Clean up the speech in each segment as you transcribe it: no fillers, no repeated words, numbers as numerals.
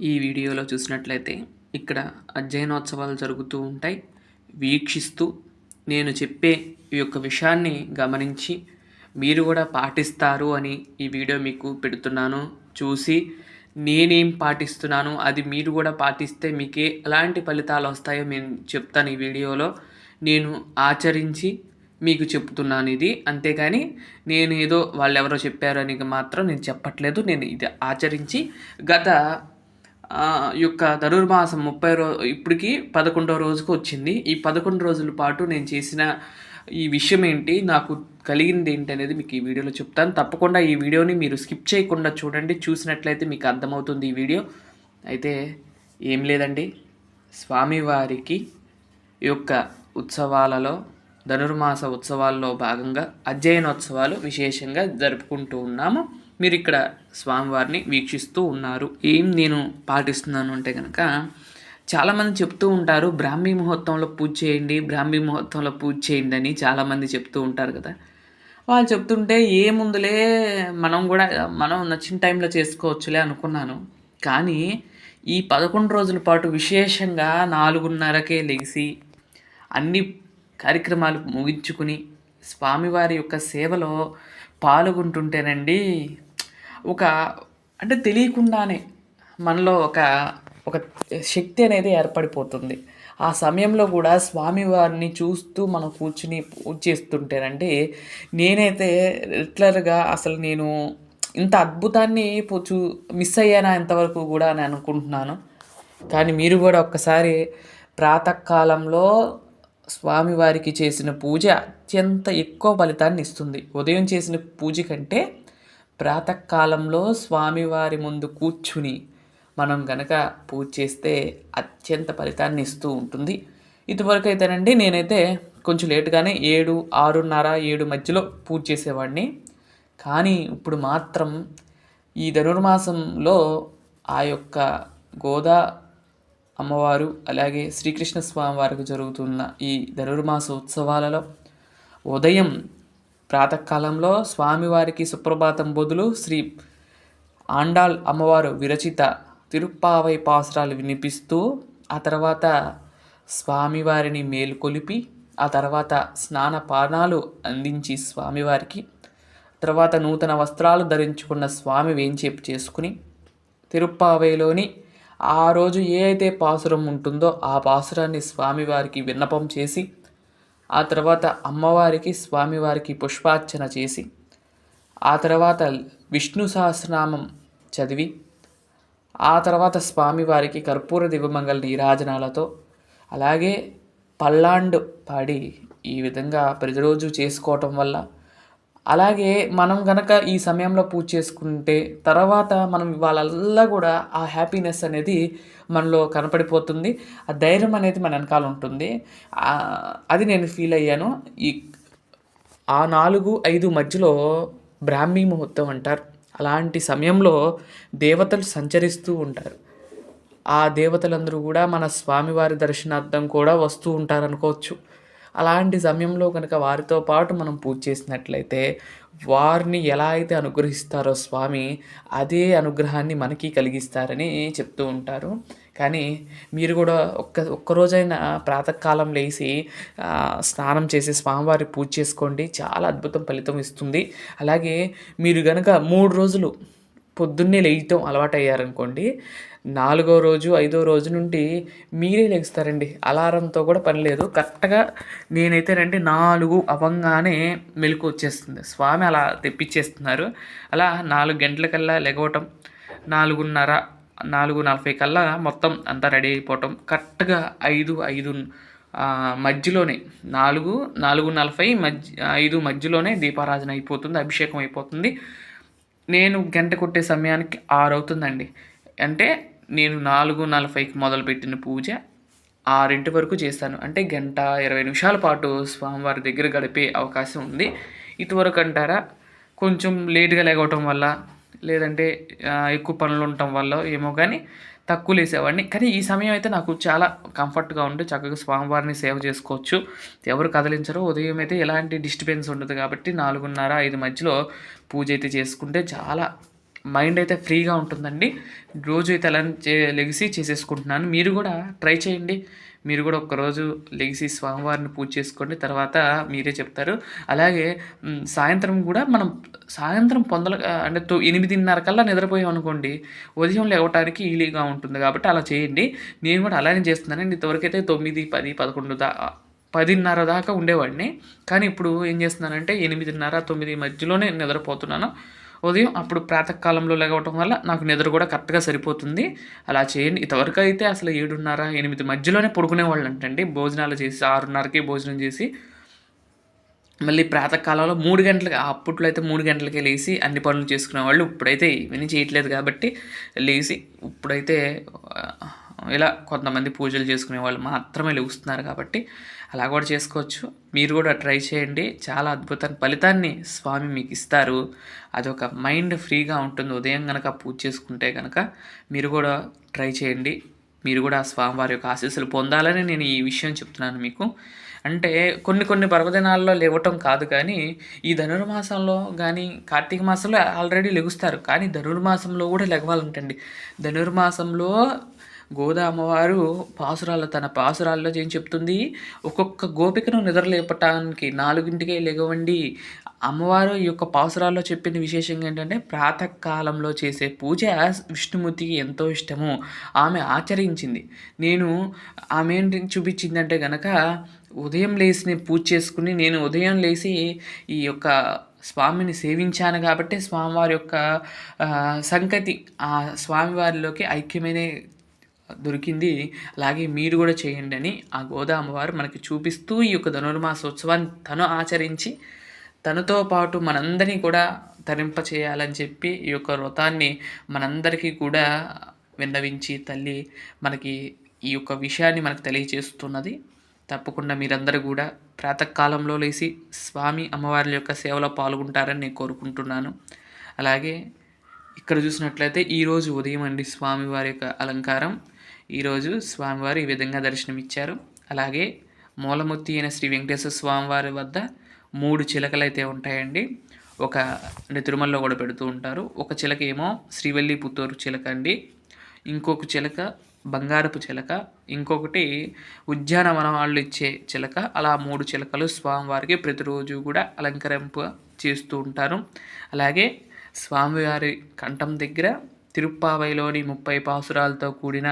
ఈ వీడియోలో చూసినట్లయితే ఇక్కడ అధ్యయనోత్సవాలు జరుగుతూ ఉంటాయి. వీక్షిస్తూ నేను చెప్పే ఈ యొక్క విషయాన్ని గమనించి మీరు కూడా పాటిస్తారు అని ఈ వీడియో మీకు పెడుతున్నాను. చూసి నేనేం పాటిస్తున్నాను అది మీరు కూడా పాటిస్తే మీకే ఎలాంటి ఫలితాలు వస్తాయో నేను చెప్తాను ఈ వీడియోలో. నేను ఆచరించి మీకు చెప్తున్నాను ఇది. అంతేగాని నేను ఏదో వాళ్ళెవరో చెప్పారని మాత్రం నేను చెప్పట్లేదు. నేను ఇది ఆచరించి గత యొక్క ధనుర్మాసం 30 ఇప్పటికి 11వ రోజుకు వచ్చింది. ఈ 11 రోజుల పాటు నేను చేసిన ఈ విషయం ఏంటి, నాకు కలిగింది ఏంటి అనేది మీకు ఈ వీడియోలో చెప్తాను. తప్పకుండా ఈ వీడియోని మీరు స్కిప్ చేయకుండా చూడండి. చూసినట్లయితే మీకు అర్థమవుతుంది ఈ వీడియో. అయితే ఏం లేదండి, స్వామివారికి యొక్క ఉత్సవాలలో ధనుర్మాస ఉత్సవాల్లో భాగంగా అధ్యయనోత్సవాలు విశేషంగా జరుపుకుంటూ ఉన్నాము. మీరు ఇక్కడ స్వామివారిని వీక్షిస్తూ ఉన్నారు. ఏం నేను పాటిస్తున్నాను అంటే కనుక, చాలామంది చెప్తూ ఉంటారు బ్రాహ్మీ ముహూర్తంలో పూజ చేయండి, బ్రాహ్మీ ముహూర్తంలో పూజ చేయండి అని చాలామంది చెప్తూ ఉంటారు కదా. వాళ్ళు చెప్తుంటే ఏముందులే మనం నచ్చిన టైంలో చేసుకోవచ్చులే అనుకున్నాను. కానీ ఈ 11 రోజుల పాటు విశేషంగా 4:30కే లెగిసి అన్ని కార్యక్రమాలు ముగించుకుని స్వామివారి యొక్క సేవలో పాల్గొంటుంటేనండి, ఒక అంటే తెలియకుండానే మనలో ఒక ఒక శక్తి అనేది ఏర్పడిపోతుంది. ఆ సమయంలో కూడా స్వామివారిని చూస్తూ మనం కూర్చుని పూజ చేస్తుంటేనండి, నేనైతే రెగ్యులర్గా అసలు నేను ఇంత అద్భుతాన్ని మిస్ అయ్యానా ఇంతవరకు కూడా అని అనుకుంటున్నాను. కానీ మీరు కూడా ఒక్కసారి ప్రాతకాలంలో స్వామివారికి చేసిన పూజ అత్యంత ఎక్కువ ఫలితాన్ని ఇస్తుంది. ఉదయం చేసిన పూజ కంటే ప్రాతకాలంలో స్వామివారి ముందు కూర్చుని మనం గనక పూజ చేస్తే అత్యంత ఫలితాన్ని ఇస్తూ ఉంటుంది. ఇదివరకు అయితేనండి నేనైతే కొంచెం లేటుగానే 7, 6:30, 7 మధ్యలో పూజ చేసేవాడిని. కానీ ఇప్పుడు మాత్రం ఈ ధనుర్మాసంలో ఆ యొక్క గోదా అమ్మవారు అలాగే శ్రీకృష్ణ స్వామి వారికి జరుగుతున్న ఈ ధనుర్మాస ఉత్సవాలలో ఉదయం ప్రాతకాలంలో స్వామివారికి సుప్రభాతం బదులు శ్రీ ఆండాళ్ అమ్మవారు విరచిత తిరుప్పావై పాసురాలు వినిపిస్తూ, ఆ తర్వాత స్వామివారిని మేలుకొలిపి, ఆ తర్వాత స్నానపానాలు అందించి స్వామివారికి, తర్వాత నూతన వస్త్రాలు ధరించుకున్న స్వామి వేంచేపు చేసుకుని తిరుప్పావైలోని ఆ రోజు ఏ అయితే పాసురం ఉంటుందో ఆ పాసురాన్ని స్వామివారికి విన్నపం చేసి, ఆ తర్వాత అమ్మవారికి స్వామివారికి పుష్పార్చన చేసి, ఆ తర్వాత విష్ణు సహస్రనామం చదివి, ఆ తర్వాత స్వామివారికి కర్పూర దివ్యమంగళ నీరాజనాలతో అలాగే పల్లాండు పాడి ఈ విధంగా ప్రతిరోజు చేసుకోవటం వల్ల, అలాగే మనం గనక ఈ సమయంలో పూజ చేసుకుంటే తర్వాత మనం వాళ్ళల్లా కూడా ఆ హ్యాపీనెస్ అనేది మనలో కనపడిపోతుంది. ఆ ధైర్యం అనేది మన వెనకాల ఉంటుంది. అది నేను ఫీల్ అయ్యాను. ఆ 4, 5 మధ్యలో బ్రాహ్మీ ముహూర్తం అంటారు. అలాంటి సమయంలో దేవతలు సంచరిస్తూ ఉంటారు. ఆ దేవతలందరూ కూడా మన స్వామివారి దర్శనార్థం కూడా వస్తూ ఉంటారనుకోవచ్చు. అలాంటి సమయంలో కనుక వారితో పాటు మనం పూజ చేసినట్లయితే వారిని ఎలా అయితే అనుగ్రహిస్తారో స్వామి, అదే అనుగ్రహాన్ని మనకి కలిగిస్తారని చెప్తూ ఉంటారు. కానీ మీరు కూడా ఒక్కరోజైనా ప్రాతకాలం లేచి స్నానం చేసి స్వామివారి పూజ చేసుకోండి. చాలా అద్భుతం ఫలితం ఇస్తుంది. అలాగే మీరు కనుక 3 రోజులు పొద్దున్నే లేయటం అలవాటయ్యారనుకోండి, 4వ రోజు 5వ రోజు నుండి మీరే లెగుస్తారండి. అలారంతో కూడా పని లేదు. కరెక్ట్గా నేనైతేనండి 4 అవ్వంగానే మెలకు వచ్చేస్తుంది. స్వామి అలా తెప్పించేస్తున్నారు. అలా 4 గంటలకల్లా లెగవటం, 4:30, 4:40 కల్లా మొత్తం అంతా రెడీ అయిపోవటం, కరెక్ట్గా 5 మధ్యలోనే 4, 4:40 5 మధ్యలోనే దీపారాధన అయిపోతుంది, అభిషేకం అయిపోతుంది. నేను గంట కొట్టే సమయానికి 6 అవుతుందండి. అంటే నేను 4:40కి మొదలుపెట్టిన పూజ 6 వరకు చేస్తాను. అంటే 1:20 పాటు స్వామివారి దగ్గర గడిపే అవకాశం ఉంది. ఇటువరకు అంటారా, కొంచెం లేట్గా లేగవటం వల్ల, లేదంటే ఎక్కువ పనులు ఉండటం వల్ల ఏమో కానీ తక్కువ లేసేవాడిని. కానీ ఈ సమయం అయితే నాకు చాలా కంఫర్ట్గా ఉండి చక్కగా స్వామివారిని సేవ చేసుకోవచ్చు. ఎవరు కదిలించరు. ఉదయం అయితే ఎలాంటి డిస్టర్బెన్స్ ఉండదు కాబట్టి 4:30, 5 మధ్యలో పూజ అయితే చేసుకుంటే చాలా మైండ్ అయితే ఫ్రీగా ఉంటుందండి. రోజు అయితే అలా లెగిసి చేసేసుకుంటున్నాను. మీరు కూడా ట్రై చేయండి. మీరు కూడా ఒక్కరోజు లెగిసి స్వామివారిని పూజ చేసుకోండి. తర్వాత మీరే చెప్తారు. అలాగే సాయంత్రం కూడా మనం సాయంత్రం అంటే 8:30 కల్లా నిద్రపోయామనుకోండి, ఉదయం లేవటానికి ఈజీగా ఉంటుంది కాబట్టి అలా చేయండి. నేను కూడా అలానే చేస్తున్నానండి. ఇంతవరకైతే 9, 10, 11 10:30 దాకా ఉండేవాడిని. కానీ ఇప్పుడు ఏం చేస్తున్నానంటే 8:30, 9 మధ్యలోనే నిద్రపోతున్నాను. ఉదయం అప్పుడు ప్రాతకాలంలో లెగవటం వల్ల నాకు నిద్ర కూడా కరెక్ట్‌గా సరిపోతుంది. అలా చేయండి. ఇంతవరకు అయితే అసలు 7:30, 8 మధ్యలోనే పడుకునేవాళ్ళంటండి. భోజనాలు చేసి 6:30కి భోజనం చేసి మళ్ళీ ప్రాతకాలంలో 3 గంటలకి అప్పట్లో అయితే 3 గంటలకే లేసి అన్ని పనులు చేసుకునేవాళ్ళు. ఇప్పుడైతే ఇవన్నీ చేయట్లేదు కాబట్టి లేసి ఇప్పుడైతే ఇలా కొంతమంది పూజలు చేసుకునేవాళ్ళు మాత్రమే లెగుస్తున్నారు కాబట్టి అలా కూడా చేసుకోవచ్చు. మీరు కూడా ట్రై చేయండి. చాలా అద్భుతమైన ఫలితాన్ని స్వామి మీకు ఇస్తారు. అదొక మైండ్ ఫ్రీగా ఉంటుంది. ఉదయం గనక పూజ చేసుకుంటే గనక మీరు కూడా ట్రై చేయండి. మీరు కూడా స్వామివారి యొక్క ఆశీస్సులు పొందాలని నేను ఈ విషయం చెప్తున్నాను మీకు. అంటే కొన్ని పర్వదినాల్లో లేవటం కాదు కానీ, ఈ ధనుర్మాసంలో గానీ, కార్తీక మాసంలో ఆల్రెడీ లెగుస్తారు. కానీ ధనుర్మాసంలో కూడా లెగవాలంటండి. ధనుర్మాసంలో గోదా అమ్మవారు తన పాసురాల్లో ఏం చెప్తుంది, ఒక్కొక్క గోపికను నిద్రలేపటానికి 4కే లెగవండి. అమ్మవారు ఈ యొక్క పాసురాల్లో చెప్పింది విశేషంగా ఏంటంటే, ప్రాతకాలంలో చేసే పూజ విష్ణుమూర్తికి ఎంతో ఇష్టము. ఆమె ఆచరించింది. ఆమె ఏంటి చూపించిందంటే గనక, ఉదయం లేసి నేను పూజ చేసుకుని, నేను ఉదయం లేసి ఈ యొక్క స్వామిని సేవించాను కాబట్టి స్వామివారి యొక్క సంగతి ఆ స్వామివారిలోకి ఐక్యమైన దొరికింది. అలాగే మీరు కూడా చేయండి అని ఆ గోదా అమ్మవారు మనకి చూపిస్తూ ఈ యొక్క ధనుర్మాసోత్సవాన్ని తను ఆచరించి తనతో పాటు మనందరినీ కూడా తరింప చేయాలని చెప్పి ఈ యొక్క వ్రతాన్ని మనందరికీ కూడా విన్నవించి తల్లి మనకి ఈ యొక్క విషయాన్ని మనకు తెలియజేస్తున్నది. తప్పకుండా మీరందరూ కూడా ప్రాతకాలంలో లేచి స్వామి అమ్మవారి యొక్క సేవలో పాల్గొంటారని నేను కోరుకుంటున్నాను. అలాగే ఇక్కడ చూసినట్లయితే ఈరోజు ఉదయం అండి స్వామివారి యొక్క అలంకారం. ఈరోజు స్వామివారు ఈ విధంగా దర్శనమిచ్చారు. అలాగే మూలమూర్తి అయిన శ్రీ వెంకటేశ్వర స్వామివారి వద్ద 3 చిలకలు అయితే ఉంటాయండి. అంటే తిరుమలలో కూడా పెడుతూ ఉంటారు. ఒక చిలక ఏమో శ్రీవల్లి పుత్తూరు చిలక అండి. ఇంకొక చిలక బంగారపు చిలక, ఇంకొకటి ఉద్యానవన వాళ్ళు ఇచ్చే చిలక. అలా 3 చిలకలు స్వామివారికి ప్రతిరోజు కూడా అలంకరింప చేస్తూ ఉంటారు. అలాగే స్వామివారి కంఠం దగ్గర తిరుప్పావైలోని 30 పాసురాలతో కూడిన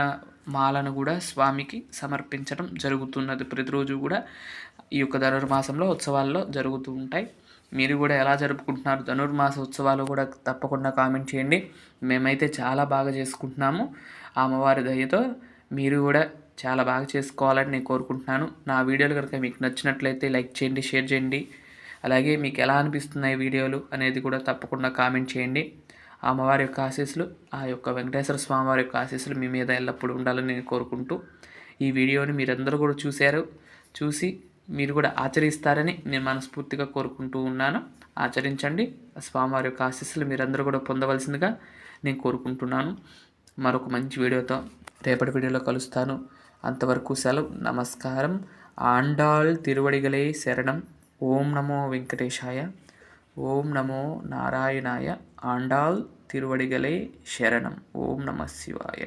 మాలను కూడా స్వామికి సమర్పించడం జరుగుతున్నది. ప్రతిరోజు కూడా ఈ యొక్క ధనుర్మాసంలో ఉత్సవాల్లో జరుగుతూ ఉంటాయి. మీరు కూడా ఎలా జరుపుకుంటున్నారు ధనుర్మాస ఉత్సవాలు కూడా తప్పకుండా కామెంట్ చేయండి. మేమైతే చాలా బాగా చేసుకుంటున్నాము. ఆ అమ్మవారి దయతో మీరు కూడా చాలా బాగా చేసుకోవాలని నేను కోరుకుంటున్నాను. నా వీడియోలు కనుక మీకు నచ్చినట్లయితే లైక్ చేయండి, షేర్ చేయండి. అలాగే మీకు ఎలా అనిపిస్తున్నాయి వీడియోలు అనేది కూడా తప్పకుండా కామెంట్ చేయండి. ఆ అమ్మవారి యొక్క ఆశీస్సులు, ఆ యొక్క వెంకటేశ్వర స్వామివారి యొక్క ఆశీస్సులు మీ మీద ఎల్లప్పుడూ ఉండాలని నేను కోరుకుంటూ ఈ వీడియోని మీరందరూ కూడా చూసి మీరు కూడా ఆచరిస్తారని నేను మనస్ఫూర్తిగా కోరుకుంటూ ఉన్నాను. ఆచరించండి. స్వామివారి యొక్క ఆశీస్సులు మీరందరూ కూడా పొందవలసిందిగా నేను కోరుకుంటున్నాను. మరొక మంచి వీడియోతో రేపటి వీడియోలో కలుస్తాను. అంతవరకు సెలవు. నమస్కారం. ఆండాళ్ తిరువడిగలే శరణం. ఓం నమో వెంకటేశాయ. ఓం నమో నారాయణాయ. ఆండాళ్ తిరువడిగలే శరణం. ఓం నమ శివాయ.